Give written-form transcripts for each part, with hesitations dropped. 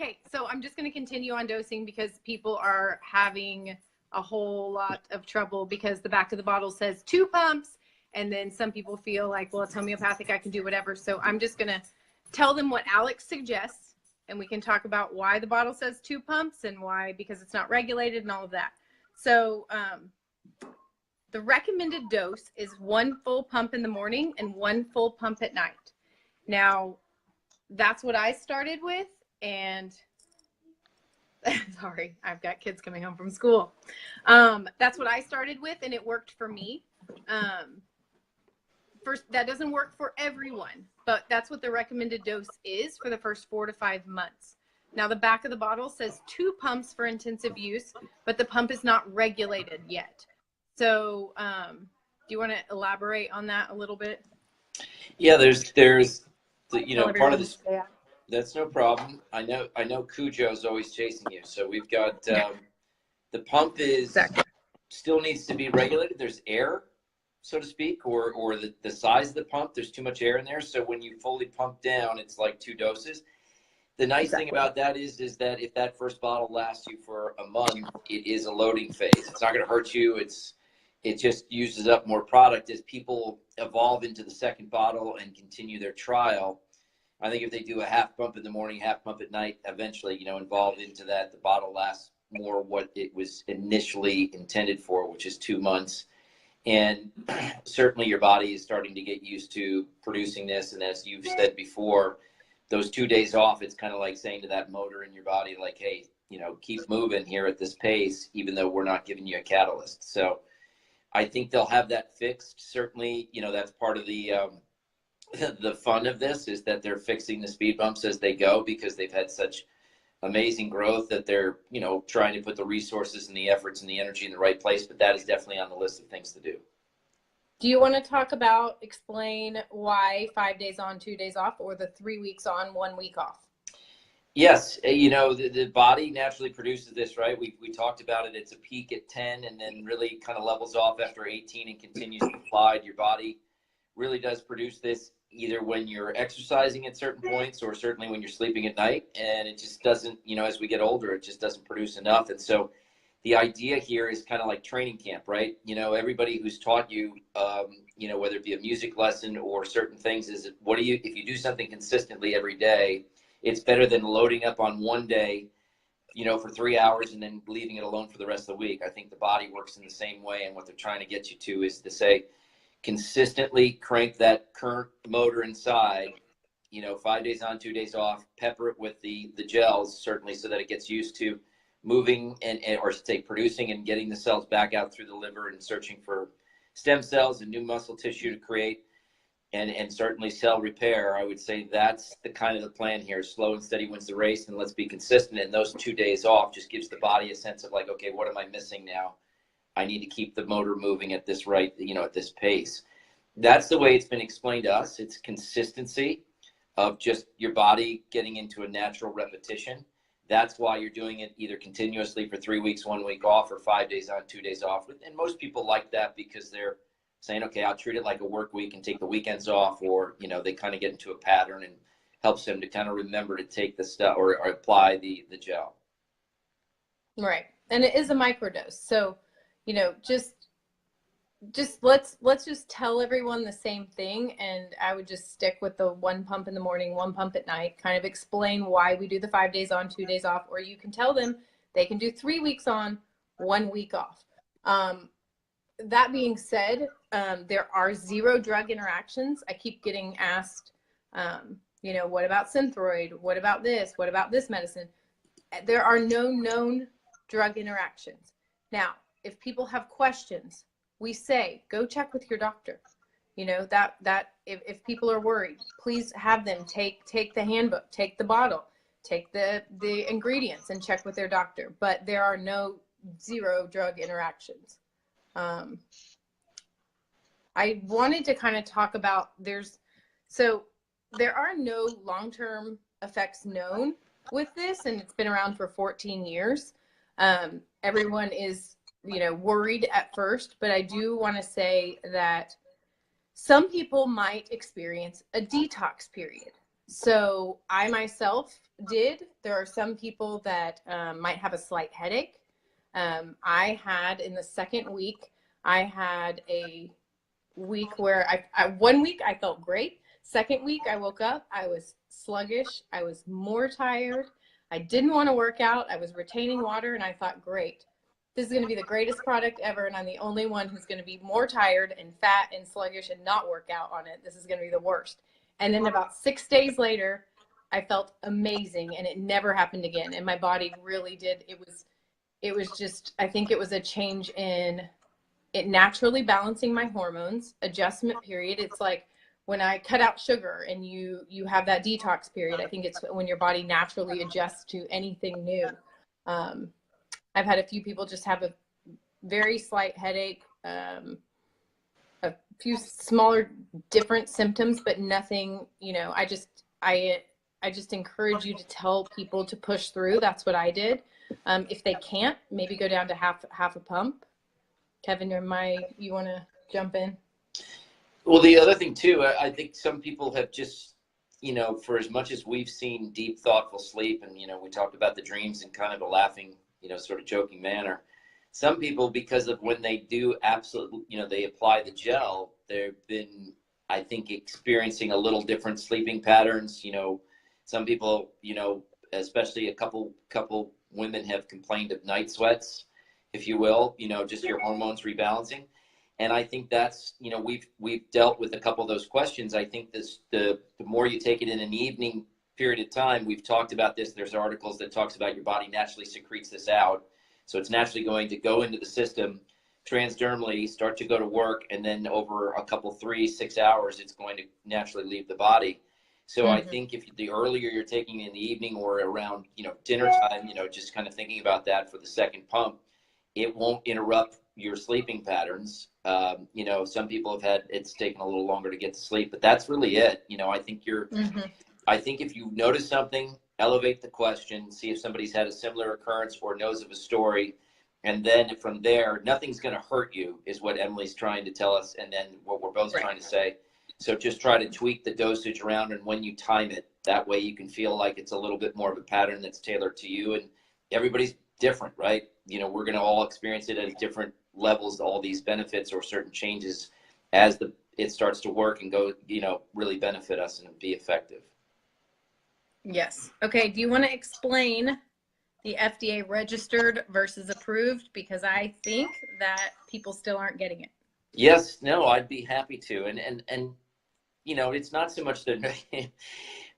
Okay, so I'm just going to continue on dosing because people are having a whole lot of trouble because the back of the bottle says 2 pumps. And then some people feel like, well, it's homeopathic, I can do whatever. So I'm just going to tell them what Alex suggests, and we can talk about why the bottle says 2 pumps and why, because it's not regulated and all of that. So the recommended dose is 1 full pump in the morning and 1 full pump at night. Now, that's what I started with, and sorry, I've got kids coming home from school. That's what I started with, and it worked for me. First, that doesn't work for everyone, but that's what the recommended dose is for the first 4 to 5 months. Now, the back of the bottle says 2 pumps for intensive use, but the pump is not regulated yet. So do you want to elaborate on that a little bit? Yeah, there's the, part of this. That's no problem. I know Cujo's always chasing you. So we've got the pump is still needs to be regulated. There's air, so to speak, or the size of the pump. There's too much air in there. So when you fully pump down, it's like 2 doses. The nice thing about that is that if that first bottle lasts you for a month, it is a loading phase. It's not going to hurt you. It just uses up more product as people evolve into the second bottle and continue their trial. I think if they do a half pump in the morning, half pump at night, eventually, involved into that, the bottle lasts more what it was initially intended for, which is 2 months. And certainly your body is starting to get used to producing this. And as you've said before, those 2 days off, it's kind of like saying to that motor in your body, like, hey, keep moving here at this pace, even though we're not giving you a catalyst. So I think they'll have that fixed. Certainly, that's part of the fun of this is that they're fixing the speed bumps as they go because they've had such amazing growth that they're, trying to put the resources and the efforts and the energy in the right place. But that is definitely on the list of things to do. Do you want to explain why 5 days on, 2 days off, or the 3 weeks on, 1 week off? Yes. The body naturally produces this, right? We talked about it. It's a peak at 10 and then really kind of levels off after 18 and continues to slide. Your body really does produce this either when you're exercising at certain points or certainly when you're sleeping at night. And it just doesn't, as we get older, it just doesn't produce enough. And so the idea here is kind of like training camp, right? Everybody who's taught you, whether it be a music lesson or certain things, is if you do something consistently every day, it's better than loading up on one day, for 3 hours and then leaving it alone for the rest of the week. I think the body works in the same way. And what they're trying to get you to is to say, consistently crank that current motor inside, 5 days on, 2 days off, pepper it with the gels, certainly, so that it gets used to moving or producing and getting the cells back out through the liver and searching for stem cells and new muscle tissue to create and certainly cell repair. I would say that's the kind of the plan here. Slow and steady wins the race, and let's be consistent. And those 2 days off just gives the body a sense of like, okay, what am I missing now? I need to keep the motor moving at this at this pace. That's the way it's been explained to us. It's consistency of just your body getting into a natural repetition. That's why you're doing it either continuously for 3 weeks, 1 week off, or 5 days on, 2 days off. And most people like that because they're saying, okay, I'll treat it like a work week and take the weekends off, or, they kind of get into a pattern and helps them to kind of remember to take the stuff or apply the gel. Right. And it is a microdose. So, let's just tell everyone the same thing. And I would just stick with the 1 pump in the morning, 1 pump at night, kind of explain why we do the 5 days on, 2 days off, or you can tell them they can do 3 weeks on, 1 week off. That being said, there are 0 drug interactions. I keep getting asked, what about Synthroid? What about this? What about this medicine? There are no known drug interactions. Now, if people have questions, we say, go check with your doctor. If people are worried, please have them take the handbook, take the bottle, take the ingredients and check with their doctor. But there are 0 drug interactions. I wanted to kind of talk about there are no long-term effects known with this, and it's been around for 14 years. Everyone is, worried at first, but I do want to say that some people might experience a detox period. So I myself did. There are some people that might have a slight headache. I had in the second week, I had a week where I 1 week I felt great. Second week I woke up, I was sluggish, I was more tired. I didn't want to work out. I was retaining water, and I thought, great, this is going to be the greatest product ever, and I'm the only one who's going to be more tired and fat and sluggish and not work out on it. This is going to be the worst. And then about 6 days later, I felt amazing, and it never happened again. And my body really did. It was just, I think it was a change in it naturally balancing my hormones, adjustment period. It's like when I cut out sugar and you have that detox period. I think it's when your body naturally adjusts to anything new. I've had a few people just have a very slight headache, a few smaller different symptoms, but nothing, I just encourage you to tell people to push through. That's what I did. If they can't, maybe go down to half a pump. Kevin, you want to jump in? Well, the other thing too, I think some people have just, for as much as we've seen deep, thoughtful sleep, and, we talked about the dreams in kind of a laughing, sort of joking manner. Some people, because of when they do absolutely, they apply the gel, they've been, I think, experiencing a little different sleeping patterns. Some people, especially a couple women have complained of night sweats, if you will, just your hormones rebalancing. And I think that's, we've dealt with a couple of those questions. I think the more you take it in an evening period of time, we've talked about this. There's articles that talks about your body naturally secretes this out. So it's naturally going to go into the system transdermally, start to go to work, and then over a couple, 3-6 hours, it's going to naturally leave the body. So I think if the earlier you're taking it in the evening or around, dinner time, just kind of thinking about that for the second pump, it won't interrupt your sleeping patterns. Some people have had, it's taken a little longer to get to sleep, but that's really it. I think I think if you notice something, elevate the question, see if somebody's had a similar occurrence or knows of a story. And then from there, nothing's going to hurt you is what Emily's trying to tell us. And then what we're both trying to say. So just try to tweak the dosage around, and when you time it, that way you can feel like it's a little bit more of a pattern that's tailored to you. And everybody's different, right? We're going to all experience it at different levels, all these benefits or certain changes as it starts to work and go, really benefit us and be effective. Yes. Okay. Do you want to explain the FDA registered versus approved? Because I think that people still aren't getting it. Yes. No, I'd be happy to. And it's not so much that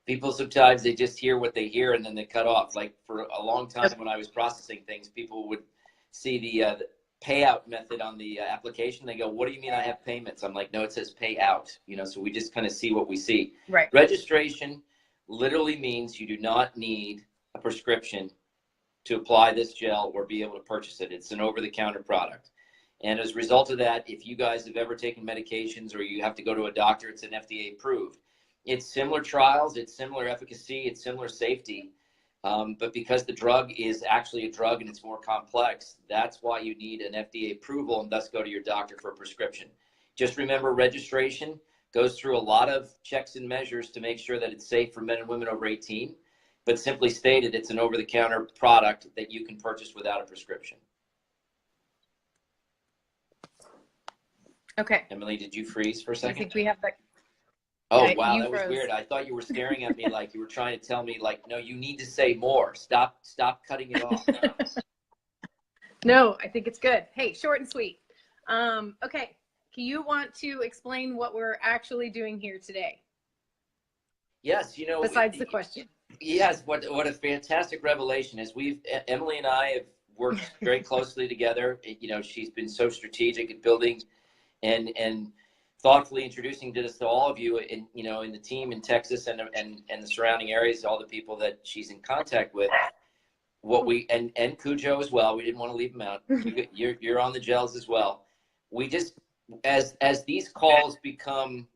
people sometimes they just hear what they hear and then they cut off. Like for a long time when I was processing things, people would see the payout method on the application. They go, "What do you mean I have payments?" I'm like, "No, it says pay out." So we just kind of see what we see. Right. Registration literally means you do not need a prescription to apply this gel or be able to purchase it. It's an over-the-counter product. And as a result of that, if you guys have ever taken medications or you have to go to a doctor, it's an FDA approved. It's similar trials, it's similar efficacy, it's similar safety. But because the drug is actually a drug and it's more complex, that's why you need an FDA approval and thus go to your doctor for a prescription. Just remember, registration goes through a lot of checks and measures to make sure that it's safe for men and women over 18. But simply stated, it's an over-the-counter product that you can purchase without a prescription. Okay. Emily, did you freeze for a second? I think we have that. Oh, wow, that was weird. I thought you were staring at me like you were trying to tell me, like, no, you need to say more. Stop cutting it off. No, I think it's good. Hey, short and sweet. Okay. Do you want to explain what we're actually doing here today? Yes, besides the question. Yes, what a fantastic revelation is. Emily and I have worked very closely together. She's been so strategic at building and thoughtfully introducing this to all of you in the team in Texas and the surrounding areas, all the people that she's in contact with. And Cujo as well. We didn't want to leave him out. You're on the gels as well. We just as these calls become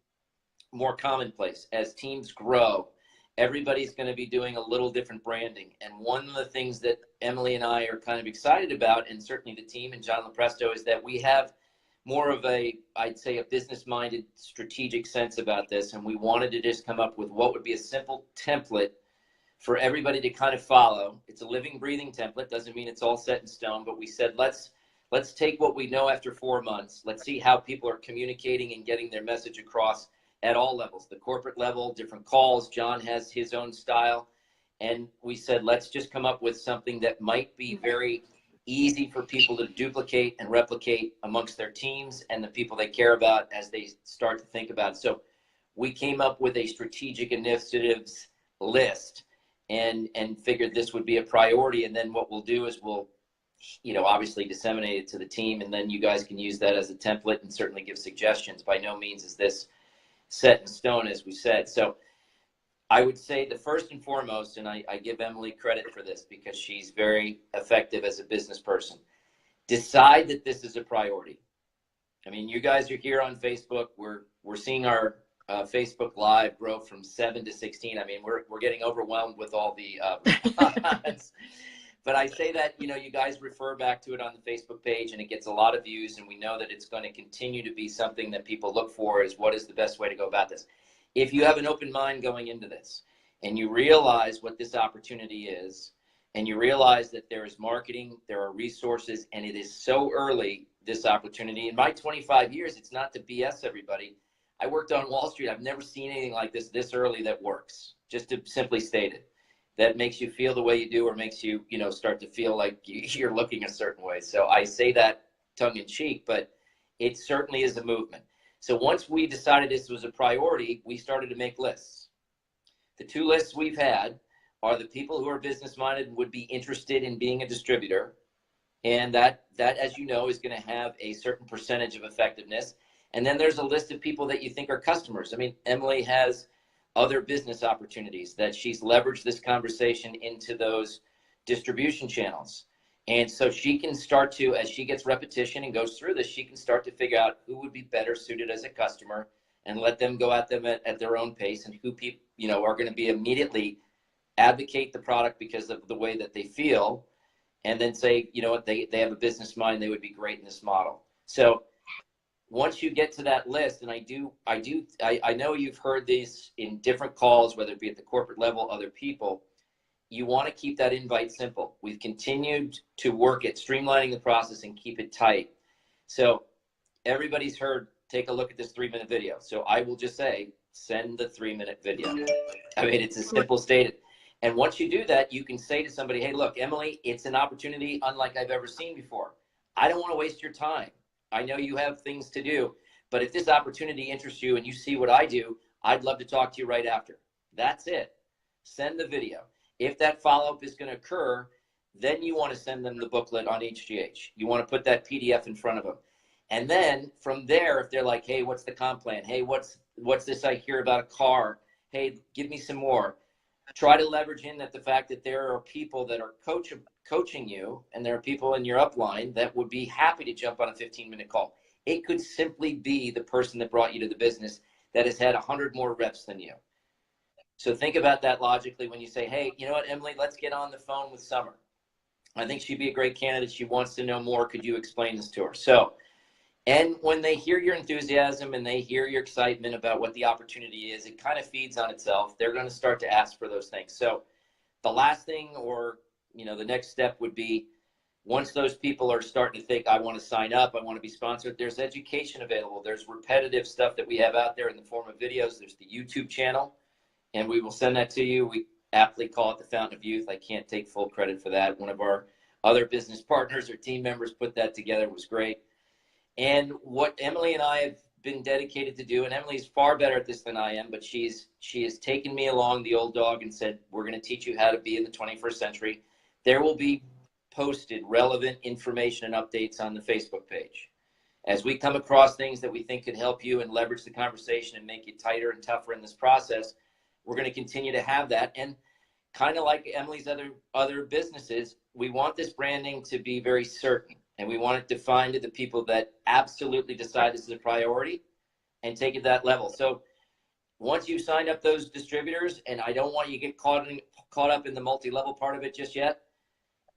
more commonplace, as teams grow, everybody's going to be doing a little different branding. And one of the things that Emily and I are kind of excited about, and certainly the team and John Lopresto, is that we have more of a, I'd say, a business-minded, strategic sense about this, and we wanted to just come up with what would be a simple template for everybody to kind of follow. It's a living, breathing template. Doesn't mean it's all set in stone, but we said let's take what we know after 4 months. Let's see how people are communicating and getting their message across at all levels, the corporate level, different calls. John has his own style. And we said, let's just come up with something that might be very easy for people to duplicate and replicate amongst their teams and the people they care about as they start to think about it. So we came up with a strategic initiatives list and figured this would be a priority. And then what we'll do is we'll, obviously disseminate it to the team, and then you guys can use that as a template and certainly give suggestions. By no means is this set in stone, as we said. So I would say the first and foremost, and I give Emily credit for this because she's very effective as a business person, decide that this is a priority. I mean, you guys are here on Facebook. We're seeing our Facebook Live grow from 7 to 16. I mean, we're getting overwhelmed with all the response. But I say that, you guys refer back to it on the Facebook page and it gets a lot of views, and we know that it's going to continue to be something that people look for is what is the best way to go about this. If you have an open mind going into this and you realize what this opportunity is, and you realize that there is marketing, there are resources, and it is so early, this opportunity. In my 25 years, it's not to BS everybody. I worked on Wall Street. I've never seen anything like this early that works, just to simply state it. That makes you feel the way you do, or makes you, start to feel like you're looking a certain way. So I say that tongue in cheek, but it certainly is a movement. So once we decided this was a priority, we started to make lists. The 2 lists we've had are the people who are business minded and would be interested in being a distributor. And that, as you know, is going to have a certain percentage of effectiveness. And then there's a list of people that you think are customers. I mean, Emily has other business opportunities that she's leveraged this conversation into those distribution channels. And so she can start to, as she gets repetition and goes through this, she can start to figure out who would be better suited as a customer and let them go at them at their own pace, and who people, are going to be immediately advocate the product because of the way that they feel, and then say, they have a business mind, they would be great in this model. So once you get to that list, and I know you've heard these in different calls, whether it be at the corporate level, other people, you want to keep that invite simple. We've continued to work at streamlining the process and keep it tight. So everybody's heard, take a look at this 3-minute video. So I will just say, send the 3-minute video. I mean, it's as simple stated. And once you do that, you can say to somebody, hey, look, Emily, it's an opportunity unlike I've ever seen before. I don't want to waste your time. I know you have things to do, but if this opportunity interests you and you see what I do, I'd love to talk to you right after. That's it. Send the video. If that follow-up is going to occur, then you want to send them the booklet on HGH. You want to put that PDF in front of them. And then from there, if they're like, hey, what's the comp plan? Hey, what's this I hear about a car? Hey, give me some more. Try to leverage in that the fact that there are people that are coaching you, and there are people in your upline that would be happy to jump on a 15-minute call. It could simply be the person that brought you to the business that has had 100 more reps than you. So think about that logically when you say, hey, you know what, Emily, let's get on the phone with Summer. I think she'd be a great candidate. She wants to know more. Could you explain this to her? So, and when they hear your enthusiasm and they hear your excitement about what the opportunity is, it kind of feeds on itself. They're going to start to ask for those things. So the last thing, or the next step would be, once those people are starting to think, I want to sign up, I want to be sponsored, there's education available. There's repetitive stuff that we have out there in the form of videos. There's the YouTube channel, and we will send that to you. We aptly call it the Fountain of Youth. I can't take full credit for that. One of our other business partners or team members put that together. It was great. And what Emily and I have been dedicated to do, and Emily's far better at this than I am, but she has taken me along the old dog and said, we're going to teach you how to be in the 21st century. There will be posted relevant information and updates on the Facebook page. As we come across things that we think could help you and leverage the conversation and make you tighter and tougher in this process, we're going to continue to have that. And kind of like Emily's other businesses, we want this branding to be very certain. And we want it defined to the people that absolutely decide this is a priority and take it to that level. So once you sign up those distributors, and I don't want you to get caught up in the multi-level part of it just yet,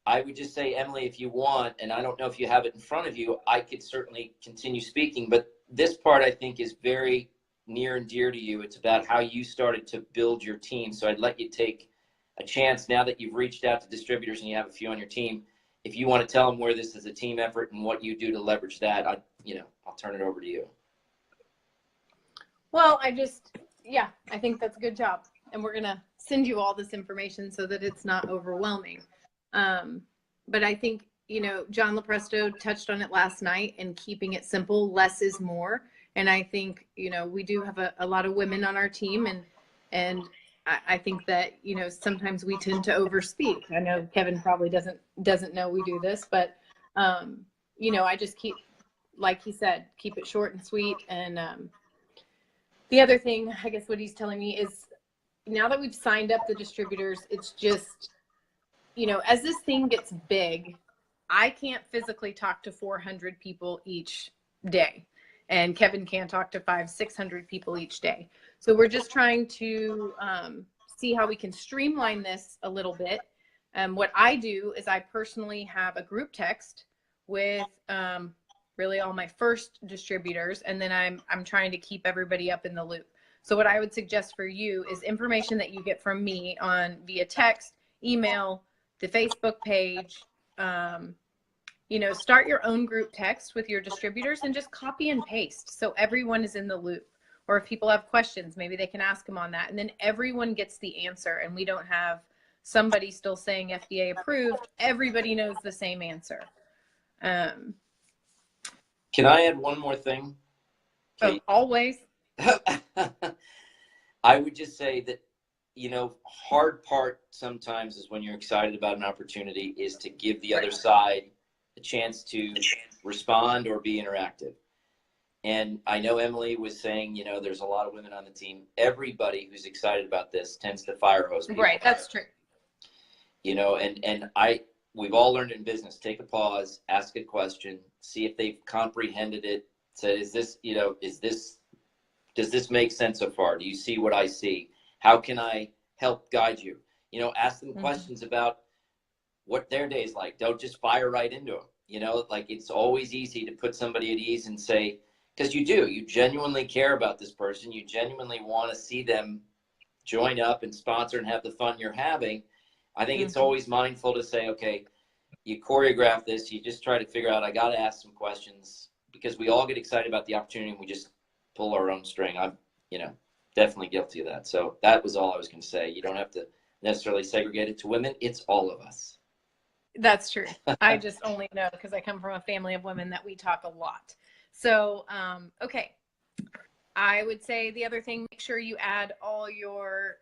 I would just say, Emily, if you want, and I don't know if you have it in front of you, I could certainly continue speaking, but this part I think is very near and dear to you. It's about how you started to build your team. So I'd let you take a chance now that you've reached out to distributors and you have a few on your team. If you want to tell them where this is a team effort and what you do to leverage that, I'll turn it over to you. Well, I think that's a good job. And we're going to send you all this information so that it's not overwhelming. But I think, John Lopresto touched on it last night, and keeping it simple, less is more. And I think, we do have a lot of women on our team, and I think that, sometimes we tend to overspeak. I know Kevin probably doesn't know we do this, but, I just keep, like he said, keep it short and sweet. And the other thing, I guess what he's telling me is, now that we've signed up the distributors, it's just, as this thing gets big, I can't physically talk to 400 people each day. And Kevin can't talk to 500-600 people each day. So we're just trying to see how we can streamline this a little bit. What I do is I personally have a group text with really all my first distributors, and then I'm trying to keep everybody up in the loop. So what I would suggest for you is information that you get from me on via text, email, the Facebook page. Start your own group text with your distributors and just copy and paste so everyone is in the loop. Or if people have questions, maybe they can ask them on that. And then everyone gets the answer, and we don't have somebody still saying FDA approved. Everybody knows the same answer. Can I add one more thing? Oh, always. I would just say that, hard part sometimes is when you're excited about an opportunity is to give the other side a chance to respond or be interactive. And I know Emily was saying, there's a lot of women on the team. Everybody who's excited about this tends to fire hose people. Right, that's true. We've all learned in business, take a pause, ask a question, see if they've comprehended it. Say, does this make sense so far? Do you see what I see? How can I help guide you? Ask them questions about what their day's like. Don't just fire right into them. It's always easy to put somebody at ease and say, because you genuinely care about this person. You genuinely want to see them join up and sponsor and have the fun you're having. I think it's always mindful to say, okay, you choreograph this. You just try to figure out, I got to ask some questions, because we all get excited about the opportunity and we just pull our own string. I'm, definitely guilty of that. So that was all I was going to say. You don't have to necessarily segregate it to women. It's all of us. That's true. I just only know because I come from a family of women that we talk a lot. So, okay. I would say the other thing, make sure you add all your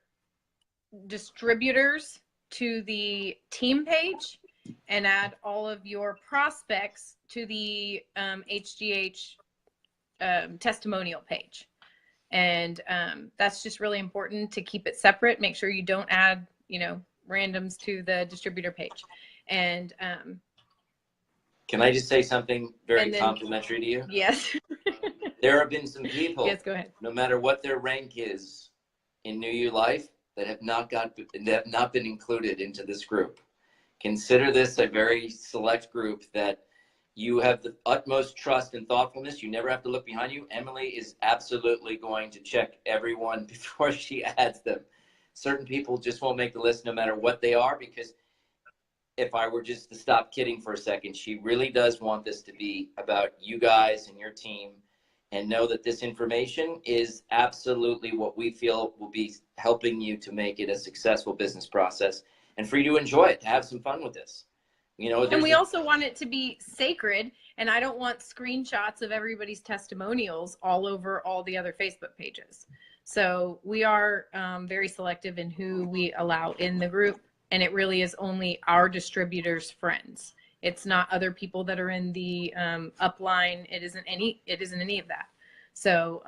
distributors to the team page and add all of your prospects to the HGH testimonial page. And that's just really important to keep it separate. Make sure you don't add, randoms to the distributor page. And can I just say something very complimentary to you? Yes. There have been some people, yes, go ahead, no matter what their rank is in New You Life, that have not been included into this group. Consider this a very select group that you have the utmost trust and thoughtfulness. You never have to look behind you. Emily is absolutely going to check everyone before she adds them. Certain people just won't make the list no matter what they are, because if I were just to stop kidding for a second, she really does want this to be about you guys and your team, and know that this information is absolutely what we feel will be helping you to make it a successful business process and for you to enjoy it, to have some fun with this. And we also want it to be sacred, and I don't want screenshots of everybody's testimonials all over all the other Facebook pages. So we are very selective in who we allow in the group, and it really is only our distributors' friends. It's not other people that are in the upline. It isn't any of that. So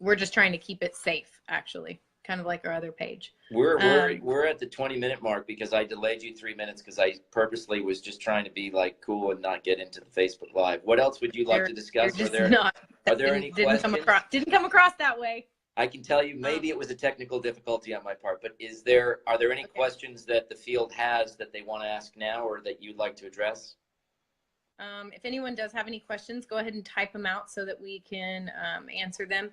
we're just trying to keep it safe, actually, kind of like our other page. We're at the 20-minute mark because I delayed you 3 minutes because I purposely was just trying to be like cool and not get into the Facebook Live. What else would you like to discuss? Are there any questions? Didn't come across that way. I can tell you, maybe it was a technical difficulty on my part, but are there any questions that the field has that they want to ask now or that you'd like to address? If anyone does have any questions, go ahead and type them out so that we can answer them.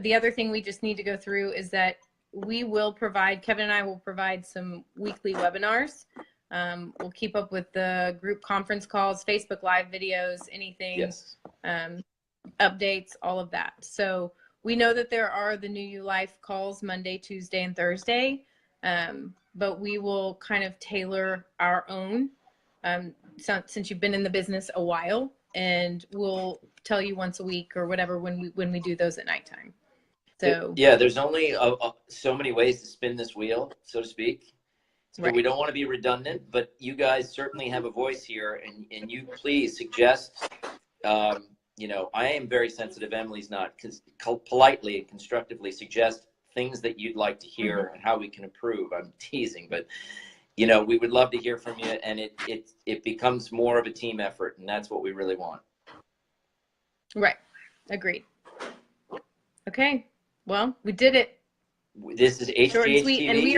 The other thing we just need to go through is that Kevin and I will provide some weekly webinars. We'll keep up with the group conference calls, Facebook Live videos, anything, Yes. Updates, all of that. So we know that there are the New You Life calls Monday, Tuesday, and Thursday, but we will kind of tailor our own since you've been in the business a while, and we'll tell you once a week or whatever when we do those at nighttime. So yeah, there's only so many ways to spin this wheel, so to speak. So right. We don't want to be redundant, but you guys certainly have a voice here, and you please suggest. You know, I am very sensitive. Emily's not. Politely and constructively suggest things that you'd like to hear and how we can improve. I'm teasing, but you know, we would love to hear from you, and it becomes more of a team effort, and that's what we really want. Right. Agreed. Okay. Well, we did it. This is HGH Short and sweet, TV. and we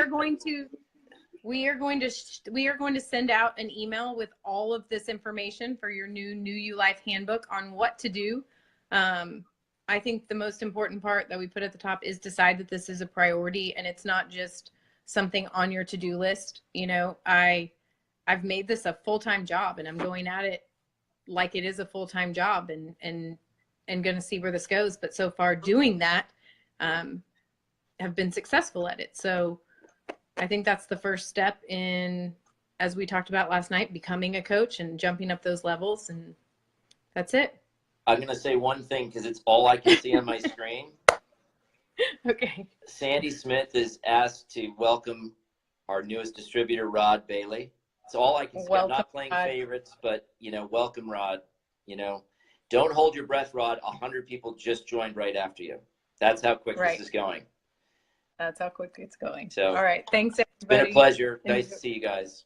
are going to send out an email with all of this information for your new You Life handbook on what to do. I think the most important part that we put at the top is decide that this is a priority and it's not just something on your to-do list. You know, I've made this a full-time job and I'm going at it like it is a full-time job and going to see where this goes. But so far doing that, have been successful at it. So I think that's the first step in, as we talked about last night, becoming a coach and jumping up those levels. And that's it. I'm going to say one thing because it's all I can see on my screen. Okay. Sandy Smith is asked to welcome our newest distributor, Rod Bailey. It's all I can see. I'm not playing favorites, but, you know, welcome, Rod. You know, don't hold your breath, Rod. 100 people just joined right after you. That's how quick this is going. That's how quick it's going. So, all right. Thanks, everybody. It's been a pleasure. Nice to see you guys.